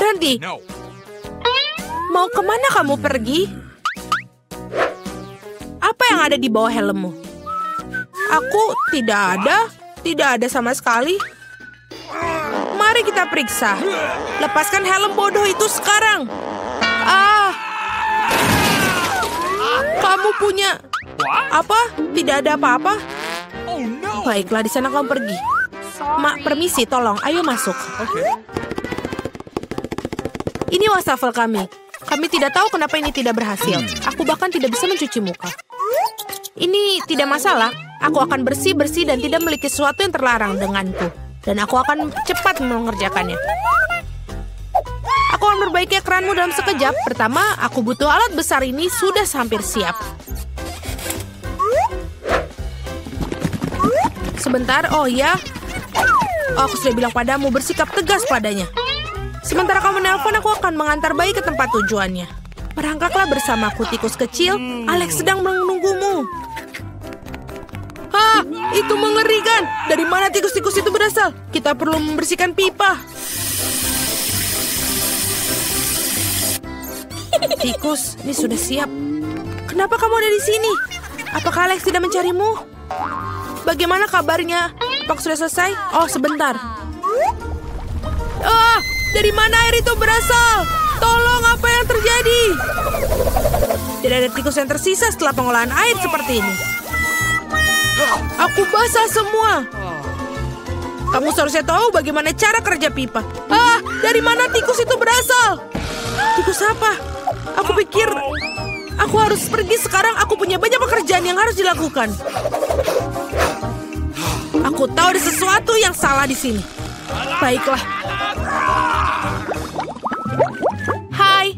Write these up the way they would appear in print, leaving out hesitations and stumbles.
Berhenti. Mau kemana kamu pergi? Apa yang ada di bawah helmmu? Aku tidak ada sama sekali. Mari kita periksa. Lepaskan helm bodoh itu sekarang. Kamu punya apa? Tidak ada apa-apa. Baiklah, di sana kamu pergi. Mak, permisi, tolong, ayo masuk. Ini wastafel kami. Kami tidak tahu kenapa ini tidak berhasil. Aku bahkan tidak bisa mencuci muka. Ini tidak masalah. Aku akan bersih-bersih dan tidak memiliki sesuatu yang terlarang denganku. Dan aku akan cepat mengerjakannya. Aku akan memperbaiki ekranmu dalam sekejap. Pertama, aku butuh alat besar ini sudah hampir siap. Sebentar, oh ya. Oh, aku sudah bilang padamu, bersikap tegas padanya. Sementara kamu menelpon, aku akan mengantar bayi ke tempat tujuannya. Merangkaklah bersamaku, tikus kecil. Alex sedang menunggumu. Hah, itu mengerikan. Dari mana tikus-tikus itu berasal? Kita perlu membersihkan pipa. Tikus, ini sudah siap. Kenapa kamu ada di sini? Apakah Alex tidak mencarimu? Bagaimana kabarnya? Apakah sudah selesai? Oh, sebentar. Dari mana air itu berasal? Tolong, apa yang terjadi? Tidak ada tikus yang tersisa setelah pengolahan air seperti ini. Aku basah semua. Kamu seharusnya tahu bagaimana cara kerja pipa. Dari mana tikus itu berasal? Tikus apa? Aku pikir aku harus pergi sekarang. Aku punya banyak pekerjaan yang harus dilakukan. Aku tahu ada sesuatu yang salah di sini. Baiklah. Hai,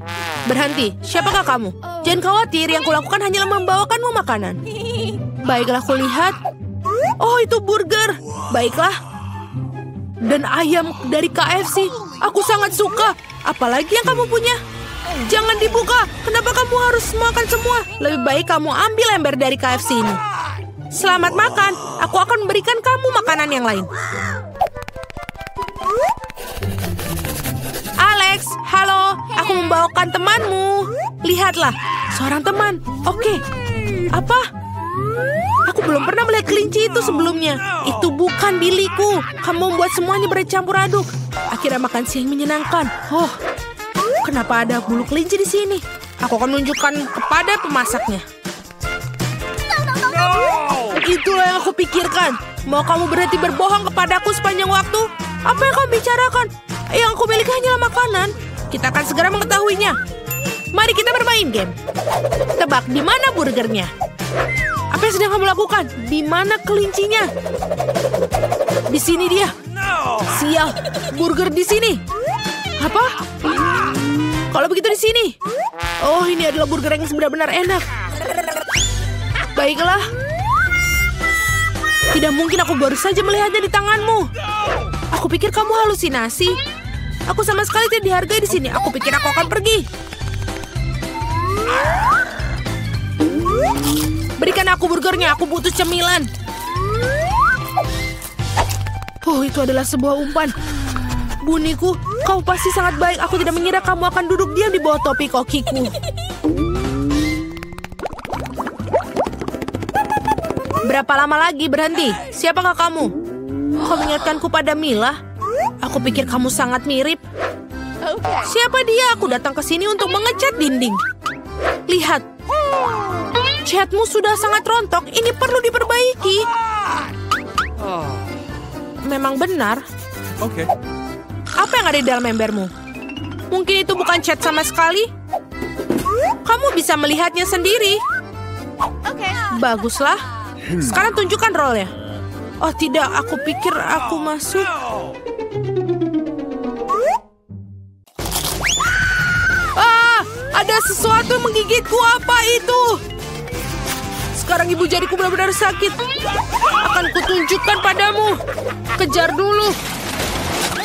berhenti. Siapakah kamu? Jangan khawatir, yang kulakukan hanyalah membawakanmu makanan. Baiklah, kulihat. Oh, itu burger. Baiklah. Dan ayam dari KFC. Aku sangat suka. Apalagi yang kamu punya? Jangan dibuka. Kenapa kamu harus makan semua? Lebih baik kamu ambil ember dari KFC ini. Selamat makan. Aku akan memberikan kamu makanan yang lain. Alex, halo. Aku membawakan temanmu. Lihatlah, seorang teman. Oke. Apa? Aku belum pernah melihat kelinci itu sebelumnya. Itu bukan Billyku. Kamu membuat semuanya bercampur aduk. Akhirnya makan siang menyenangkan. Oh, kenapa ada bulu kelinci di sini? Aku akan menunjukkan kepada pemasaknya. Itulah yang aku pikirkan. Mau kamu berhenti berbohong kepadaku sepanjang waktu? Apa yang kamu bicarakan? Yang aku miliki hanyalah makanan. Kita akan segera mengetahuinya. Mari kita bermain game. Tebak, di mana burgernya? Apa yang sedang kamu lakukan? Di mana kelincinya? Di sini dia. Sial, burger di sini. Apa? Kalau begitu di sini. Oh, ini adalah burger yang benar-benar enak. Baiklah. Tidak mungkin, aku baru saja melihatnya di tanganmu. Aku pikir kamu halusinasi. Aku sama sekali tidak dihargai di sini. Aku pikir aku akan pergi. Berikan aku burgernya, aku butuh cemilan. Oh, itu adalah sebuah umpan. Buniku, kau pasti sangat baik. Aku tidak mengira kamu akan duduk diam di bawah topi kokiku. Berapa lama lagi? Berhenti. Siapakah kamu? Kau mengingatkanku pada Mila. Aku pikir kamu sangat mirip. Siapa dia? Aku datang ke sini untuk mengecat dinding. Lihat. Catmu sudah sangat rontok. Ini perlu diperbaiki. Memang benar. Oke. Apa yang ada di dalam embermu? Mungkin itu bukan cat sama sekali. Kamu bisa melihatnya sendiri. Baguslah. Sekarang tunjukkan role-nya. Oh tidak, aku pikir aku masuk. Ada sesuatu yang menggigitku. Apa itu? Sekarang ibu jariku benar-benar sakit. Akan kutunjukkan padamu. Kejar dulu.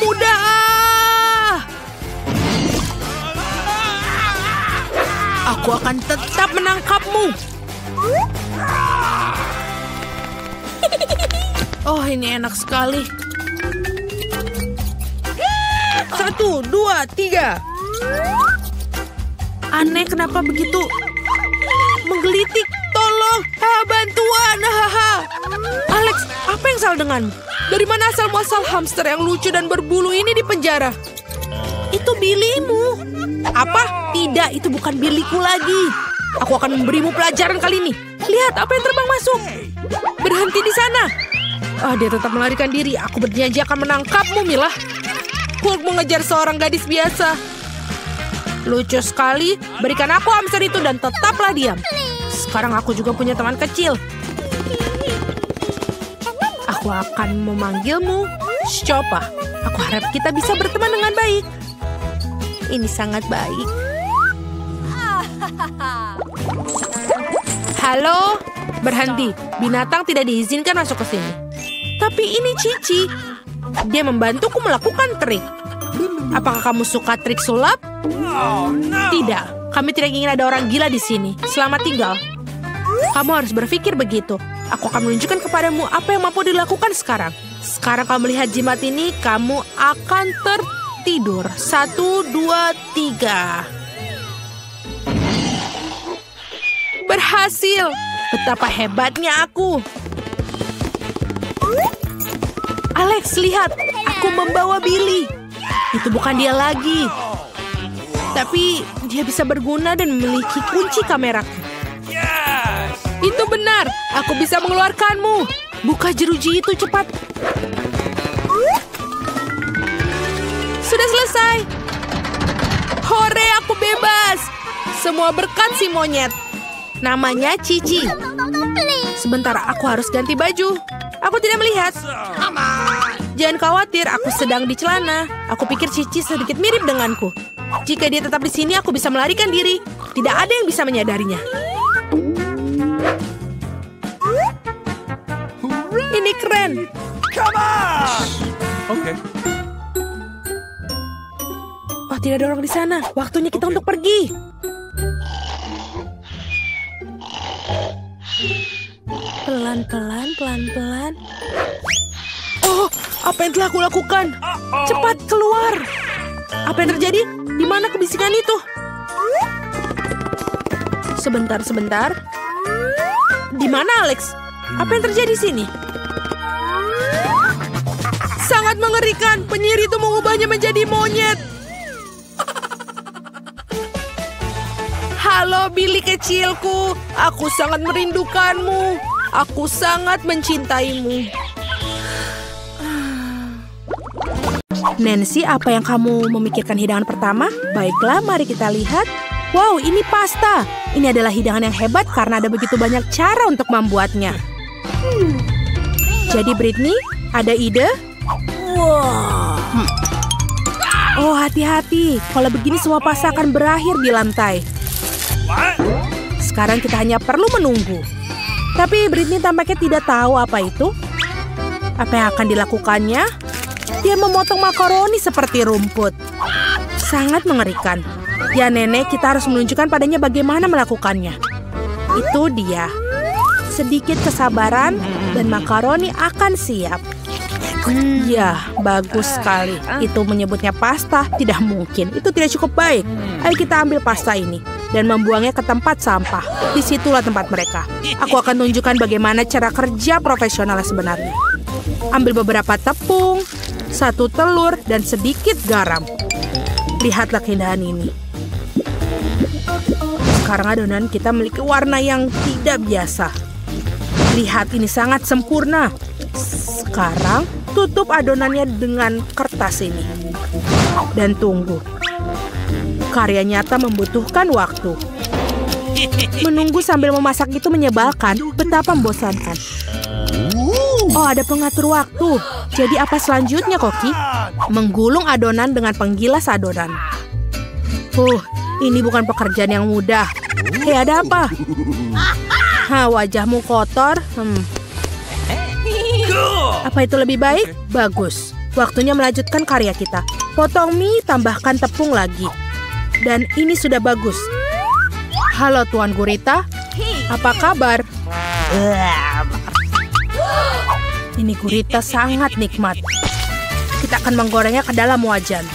Mudah. Aku akan tetap menangkapmu. Oh, ini enak sekali. 1, 2, 3. Aneh, kenapa begitu menggelitik? Tolong, bantuan. Alex, apa yang salah denganmu? Dari mana asal muasal hamster yang lucu dan berbulu ini di penjara? Itu Billymu. Apa? Tidak, itu bukan Billyku lagi. Aku akan memberimu pelajaran kali ini. Lihat apa yang terbang masuk. Berhenti di sana. Dia tetap melarikan diri. Aku berjanji akan menangkapmu, Mila. Hulk mengejar seorang gadis biasa. Lucu sekali. Berikan aku hamster itu dan tetaplah diam. Sekarang aku juga punya teman kecil. Aku akan memanggilmu Shopa. Aku harap kita bisa berteman dengan baik. Ini sangat baik. Halo, berhenti. Binatang tidak diizinkan masuk ke sini. Tapi ini Cici. Dia membantuku melakukan trik. Apakah kamu suka trik sulap? Tidak, kami tidak ingin ada orang gila di sini. Selamat tinggal. Kamu harus berpikir begitu. Aku akan menunjukkan kepadamu apa yang mampu dilakukan sekarang. Sekarang kamu lihat jimat ini, kamu akan tertidur. 1, 2, 3. Berhasil. Betapa hebatnya aku. Alex, lihat. Aku membawa Billy. Itu bukan dia lagi. Tapi dia bisa berguna dan memiliki kunci kameraku. Itu benar. Aku bisa mengeluarkanmu. Buka jeruji itu cepat. Sudah selesai. Hore, aku bebas. Semua berkat si monyet. Namanya Cici. Sebentar, aku harus ganti baju. Aku tidak melihat. Jangan khawatir, aku sedang di celana. Aku pikir Cici sedikit mirip denganku. Jika dia tetap di sini, aku bisa melarikan diri. Tidak ada yang bisa menyadarinya. Ini keren. Oke. Oh, tidak ada orang di sana. Waktunya kita untuk pergi. Pelan-pelan, pelan-pelan. Oh, apa yang telah aku lakukan? Cepat keluar. Apa yang terjadi? Di mana kebisikan itu? Sebentar, sebentar. Di mana Alex? Apa yang terjadi di sini? Sangat mengerikan. Penyihir itu mengubahnya menjadi monyet. Halo Billy kecilku. Aku sangat merindukanmu. Aku sangat mencintaimu. Nancy, apa yang kamu memikirkan hidangan pertama? Baiklah, mari kita lihat. Wow, ini pasta. Ini adalah hidangan yang hebat karena ada begitu banyak cara untuk membuatnya. Jadi Britney, ada ide? Oh, hati-hati. Kalau begini semua pasta akan berakhir di lantai. Sekarang kita hanya perlu menunggu. Tapi Britney tampaknya tidak tahu apa itu. Apa yang akan dilakukannya? Dia memotong makaroni seperti rumput. Sangat mengerikan. Ya nenek, kita harus menunjukkan padanya bagaimana melakukannya. Itu dia. Sedikit kesabaran dan makaroni akan siap. Ya, bagus sekali. Itu menyebutnya pasta, tidak mungkin. Itu tidak cukup baik. Ayo kita ambil pasta ini dan membuangnya ke tempat sampah. Disitulah tempat mereka. Aku akan tunjukkan bagaimana cara kerja profesional sebenarnya. Ambil beberapa tepung, 1 telur, dan sedikit garam. Lihatlah keindahan ini. Sekarang adonan kita memiliki warna yang tidak biasa. Lihat, ini sangat sempurna. Sekarang tutup adonannya dengan kertas ini. Dan tunggu. Karya nyata membutuhkan waktu. Menunggu sambil memasak itu menyebalkan, betapa membosankan. Oh, ada pengatur waktu. Jadi apa selanjutnya, Koki? Menggulung adonan dengan penggilas adonan. Ini bukan pekerjaan yang mudah. Hei, ada apa? Wajahmu kotor. Apa itu lebih baik? Bagus. Waktunya melanjutkan karya kita. Potong mie, tambahkan tepung lagi. Dan ini sudah bagus. Halo Tuan Gurita. Apa kabar? Ini gurita sangat nikmat. Kita akan menggorengnya ke dalam wajan.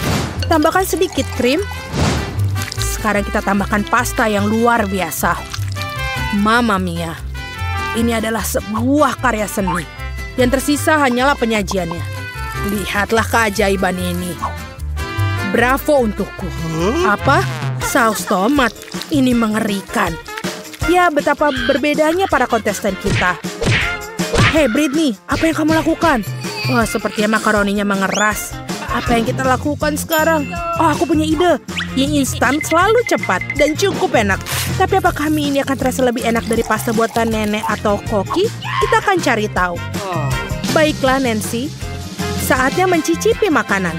Tambahkan sedikit krim. Sekarang kita tambahkan pasta yang luar biasa. Mamma mia. Ini adalah sebuah karya seni. Yang tersisa hanyalah penyajiannya. Lihatlah keajaiban ini. Bravo untukku. Apa? Saus tomat. Ini mengerikan. Ya, betapa berbedanya para kontestan kita. Hei Britney, apa yang kamu lakukan? Wah, sepertinya makaroninya mengeras. Apa yang kita lakukan sekarang? Oh, aku punya ide. Mie instan selalu cepat dan cukup enak. Tapi apakah mie ini akan terasa lebih enak dari pasta buatan nenek atau koki? Kita akan cari tahu. Baiklah Nancy, saatnya mencicipi makanan.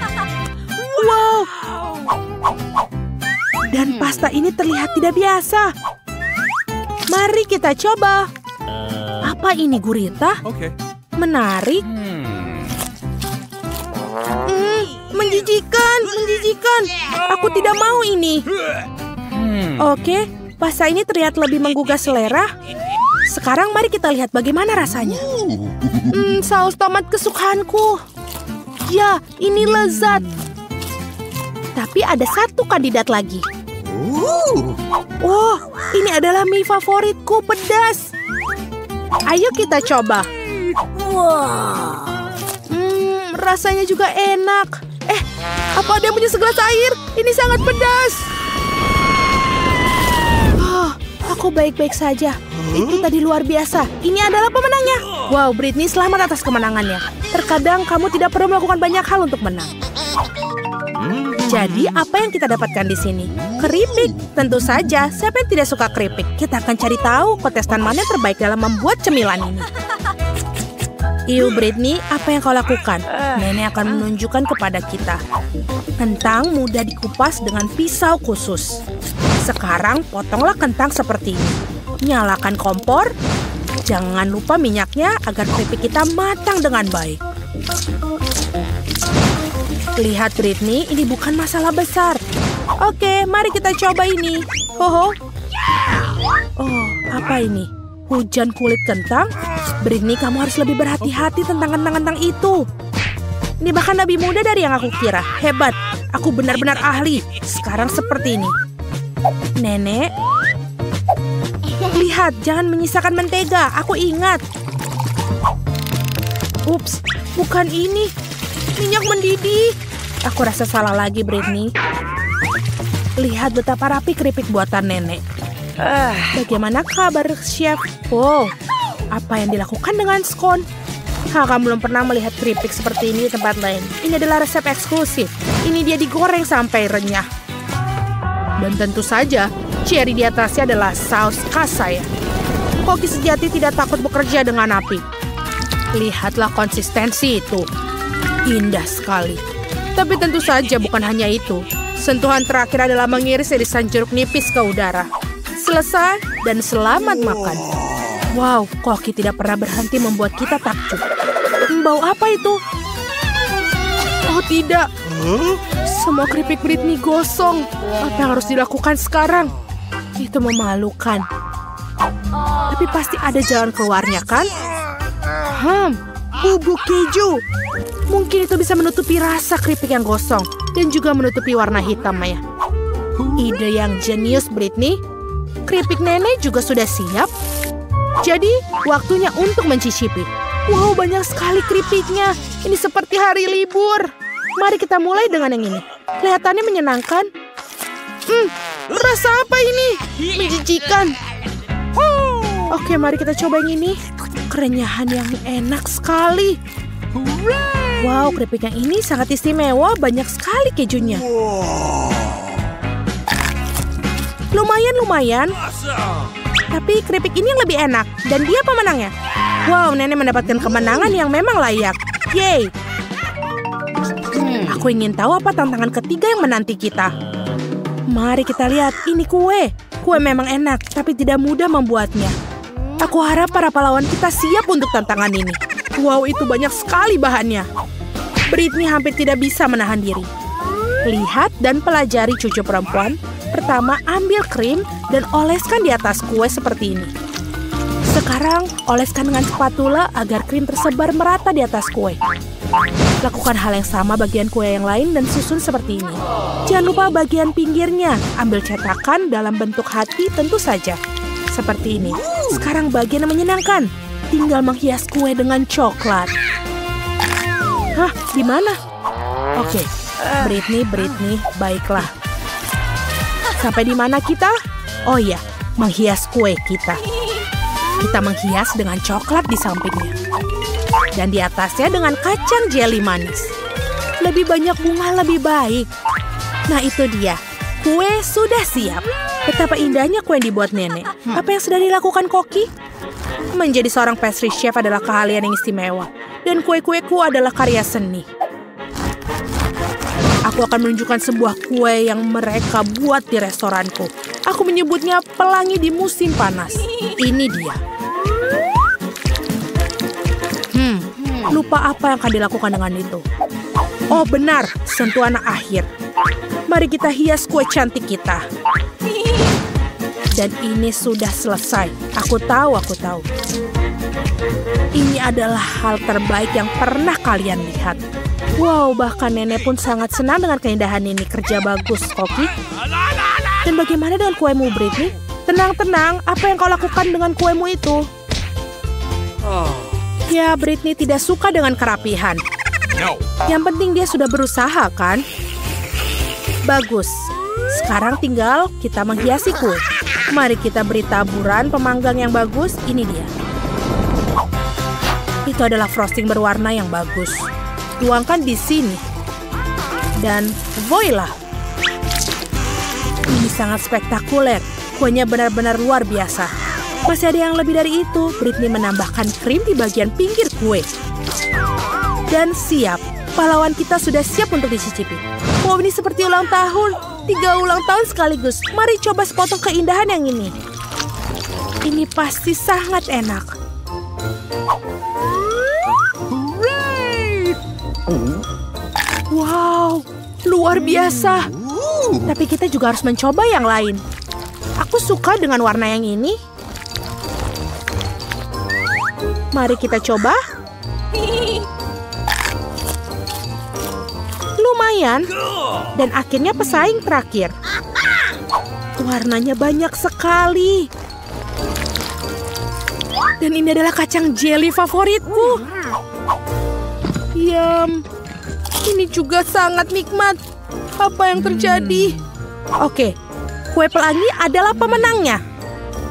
Wow! Dan pasta ini terlihat tidak biasa. Mari kita coba. Apa ini gurita? Menarik. Menjijikan, menjijikan. Aku tidak mau ini. Oke, pasta ini terlihat lebih menggugah selera. Sekarang mari kita lihat bagaimana rasanya. Saus tomat kesukaanku. Ya, ini lezat. Tapi ada satu kandidat lagi. Oh, ini adalah mie favoritku, pedas. Ayo kita coba. Rasanya juga enak. Apa ada yang punya segelas air? Ini sangat pedas. Aku baik-baik saja. Itu tadi luar biasa. Ini adalah pemenangnya. Wow, Britney, selamat atas kemenangannya. Terkadang kamu tidak perlu melakukan banyak hal untuk menang. Jadi, apa yang kita dapatkan di sini? Keripik. Tentu saja, siapa yang tidak suka keripik? Kita akan cari tahu kontestan mana yang terbaik dalam membuat cemilan ini. Iu Britney, apa yang kau lakukan? Nenek akan menunjukkan kepada kita. Kentang mudah dikupas dengan pisau khusus. Sekarang potonglah kentang seperti ini. Nyalakan kompor. Jangan lupa minyaknya agar keripik kita matang dengan baik. Lihat Britney, ini bukan masalah besar. Oke, mari kita coba ini. Oh, apa ini? Hujan kulit kentang? Britney, kamu harus lebih berhati-hati tentang kentang-kentang itu. Ini bahkan lebih mudah dari yang aku kira. Hebat, aku benar-benar ahli. Sekarang seperti ini. Nenek, lihat, jangan menyisakan mentega. Aku ingat. Ups, bukan ini. Minyak mendidih. Aku rasa salah lagi, Britney. Lihat betapa rapi keripik buatan nenek. Bagaimana kabar, Chef? Wow, apa yang dilakukan dengan skon? Kamu belum pernah melihat keripik seperti ini di tempat lain. Ini adalah resep eksklusif. Ini dia digoreng sampai renyah. Dan tentu saja, cherry di atasnya adalah saus khas saya. Koki sejati tidak takut bekerja dengan api. Lihatlah konsistensi itu. Indah sekali. Tapi tentu saja bukan hanya itu. Sentuhan terakhir adalah mengiris irisan jeruk nipis ke udara. Selesai dan selamat makan. Wow, Koki tidak pernah berhenti membuat kita takjub. Bau apa itu? Oh tidak. Semua keripik Britney gosong. Apa yang harus dilakukan sekarang? Itu memalukan. Tapi pasti ada jalan keluarnya kan? Bubuk keju. Mungkin itu bisa menutupi rasa keripik yang gosong. Dan juga menutupi warna hitamnya. Ide yang jenius, Britney. Keripik nenek juga sudah siap. Jadi, waktunya untuk mencicipi. Wow, banyak sekali keripiknya. Ini seperti hari libur. Mari kita mulai dengan yang ini. Kelihatannya menyenangkan. Rasa apa ini? Menjijikan. Oke, mari kita coba yang ini. Kerenyahan yang enak sekali. Wow, keripik yang ini sangat istimewa. Banyak sekali kejunya. Lumayan. Tapi keripik ini yang lebih enak. Dan dia pemenangnya. Wow, nenek mendapatkan kemenangan yang memang layak. Yeay. Aku ingin tahu apa tantangan ketiga yang menanti kita. Mari kita lihat. Ini kue. Kue memang enak, tapi tidak mudah membuatnya. Aku harap para pahlawan kita siap untuk tantangan ini. Wow, itu banyak sekali bahannya. Britney hampir tidak bisa menahan diri. Lihat dan pelajari cucu perempuan. Pertama, ambil krim dan oleskan di atas kue seperti ini. Sekarang, oleskan dengan spatula agar krim tersebar merata di atas kue. Lakukan hal yang sama bagian kue yang lain dan susun seperti ini. Jangan lupa bagian pinggirnya. Ambil cetakan dalam bentuk hati tentu saja. Seperti ini. Sekarang bagian yang menyenangkan. Tinggal menghias kue dengan coklat. Hah, di mana? Oke, Britney, baiklah. Sampai di mana kita? Oh iya, menghias kue kita. Kita menghias dengan coklat di sampingnya. Dan di atasnya dengan kacang jelly manis. Lebih banyak bunga lebih baik. Nah itu dia, kue sudah siap. Betapa indahnya kue yang dibuat nenek. Apa yang sedang dilakukan Koki? Menjadi seorang pastry chef adalah keahlian yang istimewa. Dan kue-kueku adalah karya seni. Aku akan menunjukkan sebuah kue yang mereka buat di restoranku. Aku menyebutnya pelangi di musim panas. Ini dia. Lupa apa yang akan dilakukan dengan itu. Oh benar, sentuhan akhir. Mari kita hias kue cantik kita. Dan ini sudah selesai. Aku tahu. Ini adalah hal terbaik yang pernah kalian lihat. Wow, bahkan nenek pun sangat senang dengan keindahan ini. Kerja bagus, Koki. Dan bagaimana dengan kuemu, Britney? Tenang, apa yang kau lakukan dengan kuemu itu? Ya, Britney tidak suka dengan kerapihan. Yang penting dia sudah berusaha, kan? Bagus. Sekarang tinggal kita menghiasi kue. Mari kita beri taburan pemanggang yang bagus. Ini dia. Itu adalah frosting berwarna yang bagus. Tuangkan di sini. Dan voila. Ini sangat spektakuler. Kuenya benar-benar luar biasa. Masih ada yang lebih dari itu. Britney menambahkan krim di bagian pinggir kue. Dan siap. Pahlawan kita sudah siap untuk dicicipi. Wow, ini seperti ulang tahun. 3 ulang tahun sekaligus. Mari coba sepotong keindahan yang ini. Ini pasti sangat enak. Wow, luar biasa. Tapi kita juga harus mencoba yang lain. Aku suka dengan warna yang ini. Mari kita coba. Lumayan. Dan akhirnya pesaing terakhir. Warnanya banyak sekali. Dan ini adalah kacang jelly favoritku. Yum. Ini juga sangat nikmat. Apa yang terjadi? Oke, kue pelangi adalah pemenangnya.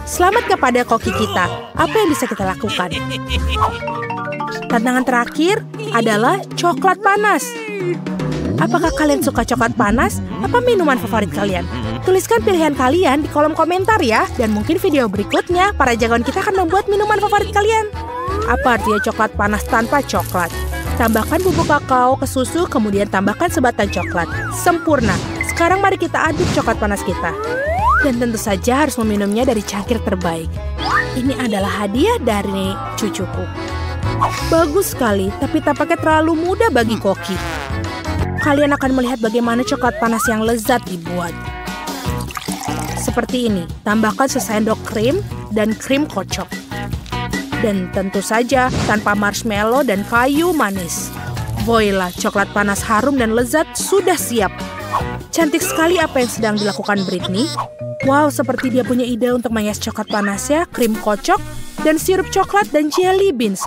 Selamat kepada Koki kita. Apa yang bisa kita lakukan? Tantangan terakhir adalah coklat panas. Apakah kalian suka coklat panas? Apa minuman favorit kalian? Tuliskan pilihan kalian di kolom komentar ya. Dan mungkin video berikutnya, para jagoan kita akan membuat minuman favorit kalian. Apa artinya coklat panas tanpa coklat? Tambahkan bubuk kakao ke susu, kemudian tambahkan sebatang coklat. Sempurna. Sekarang mari kita aduk coklat panas kita. Dan tentu saja harus meminumnya dari cangkir terbaik. Ini adalah hadiah dari cucuku. Bagus sekali, tapi tampaknya terlalu mudah bagi Koki. Kalian akan melihat bagaimana coklat panas yang lezat dibuat. Seperti ini, tambahkan sesendok krim dan krim kocok. Dan tentu saja tanpa marshmallow dan kayu manis. Voila, coklat panas harum dan lezat sudah siap. Cantik sekali apa yang sedang dilakukan Britney. Wow, seperti dia punya ide untuk menghias coklat panasnya, krim kocok, dan sirup coklat dan jelly beans.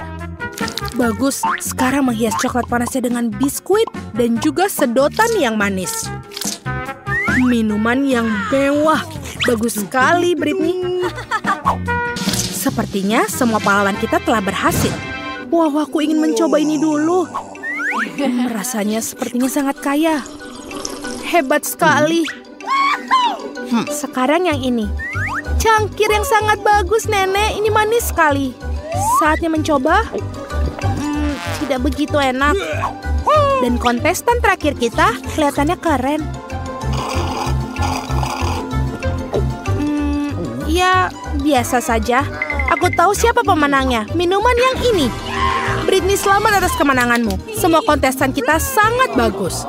Bagus, sekarang menghias coklat panasnya dengan biskuit dan juga sedotan yang manis. Minuman yang mewah. Bagus sekali, Britney. Sepertinya semua pahlawan kita telah berhasil. Wow, aku ingin mencoba ini dulu. Rasanya sepertinya sangat kaya. Hebat sekali. Sekarang yang ini. Cangkir yang sangat bagus, Nenek. Ini manis sekali. Saatnya mencoba. Tidak begitu enak. Dan kontestan terakhir kita kelihatannya keren. Ya, biasa saja. Aku tahu siapa pemenangnya. Minuman yang ini. Britney, selamat atas kemenanganmu. Semua kontestan kita sangat bagus.